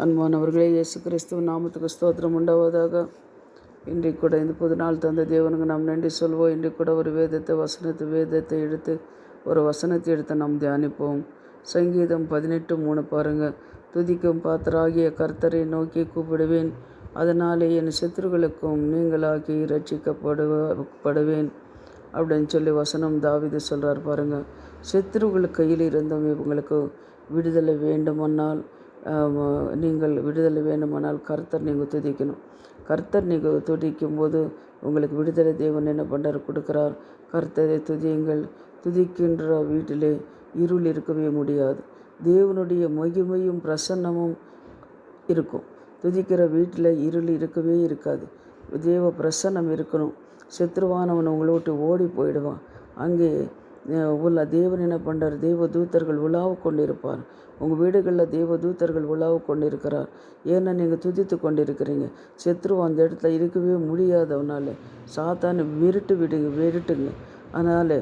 அன்பானவர்களே, இயேசு கிறிஸ்துவ நாமத்துக்கு ஸ்தோத்திரம் உண்டாவதாக. இன்றைக்கு கூட இந்த புது நாள் தந்த தேவனுக்கு நாம் நன்றி சொல்வோம். இன்றைக்கு கூட ஒரு வேதத்தை எடுத்து நாம் தியானிப்போம். சங்கீதம் 18:3 பாருங்கள். துதிக்கும் பாத்திராகிய கர்த்தரை நோக்கி கூப்பிடுவேன், அதனாலே என் சத்துருக்களுக்கும் நீங்களாக்கி ரட்சிக்கப்படுவேன் அப்படின்னு சொல்லி வசனம் தாவீது சொல்கிறார் பாருங்கள். சத்துருக்கள் கையில் இருந்தவங்க உங்களுக்கு விடுதலை வேண்டுமானால் கர்த்தர் நீங்கள் துதிக்கணும். கர்த்தர் நீங்கள் துதிக்கும் போது உங்களுக்கு விடுதலை தேவன் என்ன பண்ணுறார், கொடுக்குறார். கர்த்தரை துதியுங்கள். துதிக்கின்ற வீட்டிலே இருள் இருக்கவே முடியாது. தேவனுடைய மகிமையும் பிரசன்னமும் இருக்கும். துதிக்கிற வீட்டில் இருள் இருக்கவே இருக்காது. தேவ பிரசன்னம் இருக்கணும். சத்ருவானவன் உங்களை விட்டு ஓடி போயிடுவான். அங்கே உள்ள தேவன் என்ன பண்ணுறார், தேவ தூதர்கள் உலாவு கொண்டிருப்பார். உங்கள் வீடுகளில் தேவ தூதர்கள் உலாவு கொண்டிருக்கிறார். ஏன்னா நீங்கள் துதித்து கொண்டிருக்கிறீங்க. சத்ரு அந்த இடத்துல இருக்கவே முடியாதவனால சாத்தானை விரட்டுங்க. அதனால்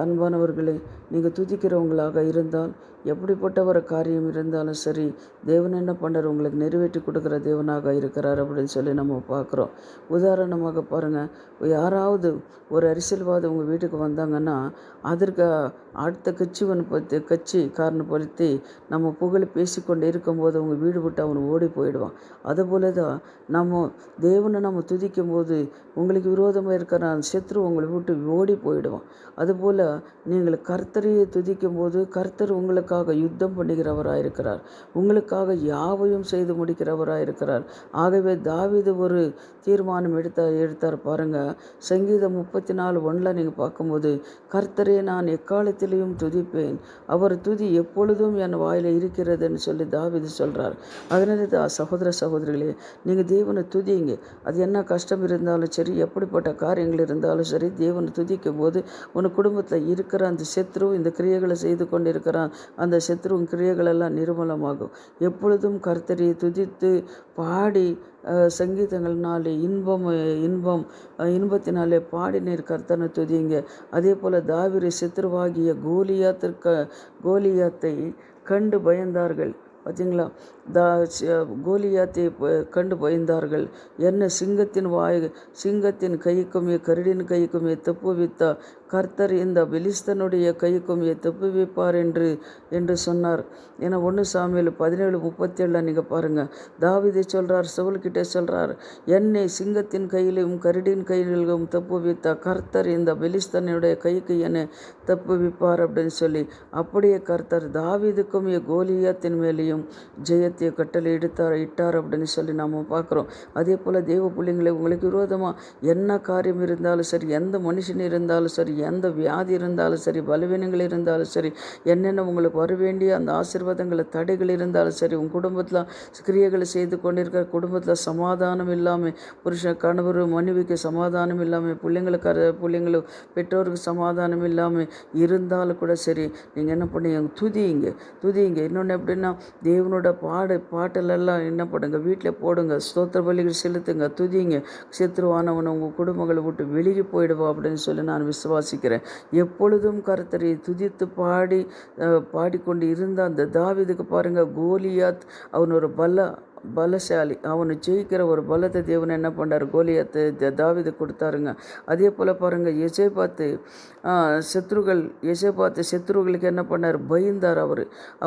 அன்பானவர்களே, நீங்கள் துதிக்கிறவங்களாக இருந்தால் எப்படிப்பட்ட ஒரு காரியம் இருந்தாலும் சரி, தேவன் என்ன பண்ணுறார், உங்களுக்கு நிறைவேற்றி கொடுக்குற தேவனாக இருக்கிறார் அப்படின்னு சொல்லி நம்ம பார்க்குறோம். உதாரணமாக பாருங்கள், யாராவது ஒரு அரசியல்வாதி உங்கள் வீட்டுக்கு வந்தாங்கன்னா அதற்கு அடுத்த கட்சிக்காரனை நம்ம புகழ் பேசிக்கொண்டு இருக்கும்போது அவங்க வீடு விட்டு அவன் ஓடி போயிடுவான். அதுபோல தான் நம்ம துதிக்கும் போது உங்களுக்கு விரோதமாக இருக்கிற சத்ரு உங்களை விட்டு ஓடி போயிடுவான். அதுபோல் நீங்கள் கர்த்தரையை துதிக்கும் போது கர்த்தர் உங்களுக்காக யுத்தம் பண்ணுகிறவராக இருக்கிறார். உங்களுக்காக யாவையும் செய்து முடிக்கிறவராக இருக்கிறார். ஆகவே தாவீது ஒரு தீர்மானம் எடுத்தார் பாருங்கள். சங்கீதம் 34:1 நீங்கள் பார்க்கும்போது, கர்த்தரே நான் எக்காலத்திலையும் துதிப்பேன், அவர் துதி எப்பொழுதும் என் வாயில் இருக்கிறதுன்னு சொல்லி தாவீது சொல்கிறார். அதனால தான் சகோதரிகளே, நீங்கள் தேவனை துதிங்க. அது என்ன கஷ்டம் இருந்தாலும் சரி, எப்படிப்பட்ட காரியங்கள் இருந்தாலும் சரி, தேவனை துதிக்கும் போது உன் குடும்பத்தில் இருக்கிற அந்த சத்ரு இந்த கிரியைகளை செய்து கொண்டு இருக்கிறான். அந்த சத்ருவின் கிரியைகளெல்லாம் நிர்மூலமாகும். எப்பொழுதும் கர்த்தரை துதித்து பாடி சங்கீதங்கள்னாலே இன்பத்தினாலே பாடினீர் கர்த்தனை துதிங்க. அதே போல் தாவீது சத்ருவாகிய கோலியாத்தை கண்டு பயந்தார்கள். பார்த்தீங்களா, கோலியாத்தை கண்டு பயந்தார்கள். என்ன சிங்கத்தின் கைக்குமே கரடின் கைக்குமே தப்புவித்தா கர்த்தர் இந்த பெலிஸ்தனுடைய கைக்குமே தப்புவிப்பார் என்று சொன்னார். ஏன்னா 1 சாமுவேல் 17:37 நீங்கள் பாருங்கள். தாவீது சொல்கிறார், சவுல்கிட்ட சொல்கிறார், என்னை சிங்கத்தின் கையிலும் கரடின் கையிலும் தப்புவித்தா கர்த்தர் இந்த பெலிஸ்தனுடைய கைக்கு என்னை தப்புவிப்பார் அப்படின்னு சொல்லி, அப்படியே கர்த்தர் தாவீதுக்கும் கோலியாத்தின் மேலேயும் ஜெயத்தை கட்டளை இட்டார் அப்படின்னு சொல்லி நாம் பார்க்குறோம். அதே போல் தேவ பிள்ளைங்களை, உங்களுக்கு விரோதமாக என்ன காரியம் இருந்தாலும் சரி, எந்த மனுஷன் இருந்தாலும் சரி, எந்த வியாதி இருந்தாலும் சரி, பலவீனங்கள் இருந்தாலும் சரி, என்னென்ன உங்களுக்கு வர வேண்டிய அந்த ஆசீர்வாதங்களை தடைகள் இருந்தாலும் சரி, உங்கள் குடும்பத்தில் கிரியைகளை செய்து கொண்டிருக்கிற குடும்பத்தில் சமாதானம் இல்லாமல், கணவர் மனைவிக்கு சமாதானம் இல்லாமல், பிள்ளைங்களும் பெற்றோருக்கு சமாதானம் இல்லாமல் இருந்தாலும் கூட சரி, நீங்கள் என்ன பண்ணீங்க, துதிங்க. இன்னொன்று எப்படின்னா, தேவனோட பாட்டலெல்லாம் என்ன பண்ணுங்க, வீட்டில் போடுங்க, ஸ்தோத்திர பலிகள் செலுத்துங்க, துதிங்க. சத்ருவானவன் உங்கள் குடும்பங்களை விட்டு வெளியே போயிடுவா அப்படின்னு சொல்லி நான் விசுவாசிக்கிறேன். எப்பொழுதும் கர்த்தரை துதித்து பாடிக்கொண்டு இருந்த அந்த தாவீதுக்கு பாருங்கள், கோலியாத் அவன் ஒரு பலசாலி. அவனை ஜெயிக்கிற ஒரு பலத்தை தேவன் என்ன பண்ணார், கோலியாத்து தாவீது கொடுத்தாருங்க. அதே போல் பாருங்கள், எசேபாத்து சத்ருகளுக்கு என்ன பண்ணார், பயந்தார்.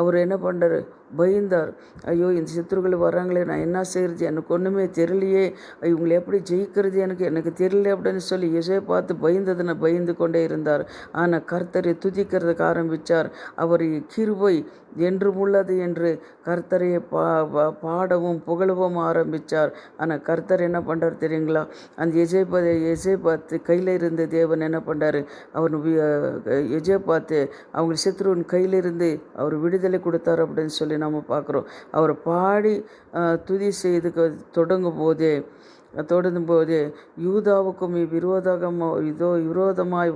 அவர் என்ன பண்ணார், பயந்தார். ஐயோ, இந்த சத்ருகள் வராங்களே, நான் என்ன செய்கிறது, எனக்கு ஒன்றுமே தெரியலையே, இவங்களை எப்படி ஜெயிக்கிறது எனக்கு தெரியல அப்படின்னு சொல்லி எசேபாத்து பயந்து கொண்டே இருந்தார். ஆனால் கர்த்தரை துதிக்கிறதுக்கு ஆரம்பித்தார். அவர் கிருபை என்றும் உள்ளது என்று கர்த்தரை பாடவும் புகழவும் ஆரம்பித்தார். ஆனால் கர்த்தர் என்ன பண்ணுறார் தெரியுங்களா, அந்த எசேபாத்து கையில் இருந்த தேவன் என்ன பண்ணுறாரு, எசேபாத்து அவங்க சத்ருவின் கையிலிருந்து அவர் விடுதலை கொடுத்தார் அப்படின்னு சொல்லி நம்ம பார்க்குறோம். அவர் பாடி துதி செய்து தொடங்கும் போதே யூதாவுக்கும் விரோதமாய்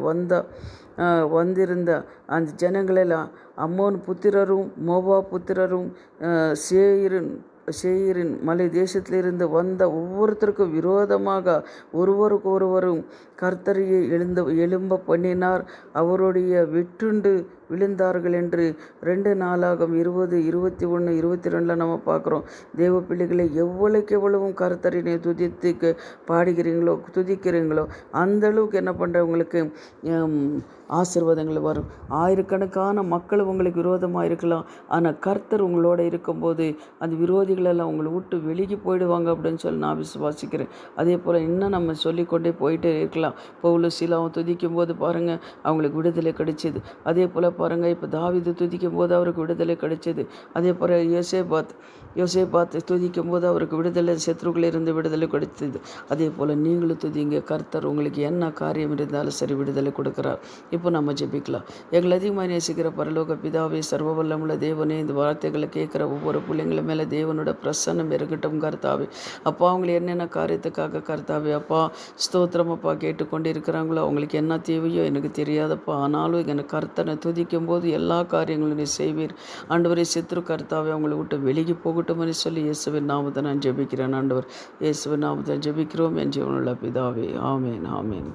வந்திருந்த அந்த ஜனங்களெல்லாம் அம்மோன் புத்திரரும் மோவா புத்திரரும் சேயிரின் மலை தேசத்திலிருந்து வந்த ஒவ்வொருத்தருக்கும் விரோதமாக ஒருவரும் கர்த்தரையை எழும்ப பண்ணினார். அவருடைய வெட்டுண்டு விழுந்தார்கள் என்று 2 நாளாகும் 20, 21, 22 நம்ம பார்க்குறோம். தேவ பிள்ளைகளை எவ்வளவுக்கு எவ்வளவும் கர்த்தரினை துதித்து பாடுகிறீங்களோ துதிக்கிறீங்களோ அந்த அளவுக்கு என்ன பண்ணுறவங்களுக்கு ஆசீர்வாதங்கள் வரும். ஆயிரக்கணக்கான மக்கள் உங்களுக்கு விரோதமாக இருக்கலாம், ஆனால் கர்த்தர் உங்களோட இருக்கும்போது அந்த விரோதிகளெல்லாம் உங்களை விட்டு வெளியே போயிடுவாங்க அப்படின்னு சொல்லி நான் விசுவாசிக்கிறேன். அதே போல் இன்னும் நம்ம சொல்லிக்கொண்டே போயிட்டே இருக்கலாம். பவுலும் சீலாவும் துதிக்கும் போது பாருங்கள் அவங்களுக்கு விடுதலை கிடைச்சிது. அதே போல் பாருங்கள் இப்போ தாவீது துதிக்கும் போது அவருக்கு விடுதலை கிடைச்சிது. அதே போல் யோசேபாத் துதிக்கும் போது அவருக்கு விடுதலை, சத்ருக்களிலிருந்து விடுதலை கிடைத்தது. அதே போல் நீங்களும் துதிங்க. கர்த்தர் உங்களுக்கு என்ன காரியம் இருந்தாலும் சரி விடுதலை கொடுக்குறார். இப்போ நம்ம ஜெபிக்கலாம். எங்களை அதிகமாக நேசிக்கிற பரலோக பிதாவே, சர்வ வல்லமுள்ள தேவனே, இந்த வார்த்தைகளை கேட்குற ஒவ்வொரு பிள்ளைங்கள மேலே தேவனோட பிரசன்னம் இருக்கட்டும் கர்த்தாவே. அப்பா அவங்களை என்னென்ன காரியத்துக்காக கர்த்தாவே அப்பா ஸ்தோத்திரம் அப்பா கேட்டுக்கொண்டு இருக்கிறாங்களோ அவங்களுக்கு என்ன தேவையோ எனக்கு தெரியாதப்பா, ஆனாலும் எனக்கு கர்த்தனை துதிக்கும் போது எல்லா காரியங்களும் நீ செய்வீர். ஆண்டவரே சித்ரு கர்த்தாவே அவங்களை விட்டு வெளியே போகட்டும்னு சொல்லி இயேசுவின் நாமத்தை நான் ஜெபிக்கிறேன். ஆண்டவர் இயேசுவின் நாமத்தை ஜெபிக்கிறோம் என் ஜீவனுள்ள பிதாவே. ஆமேன் ஆமேன்.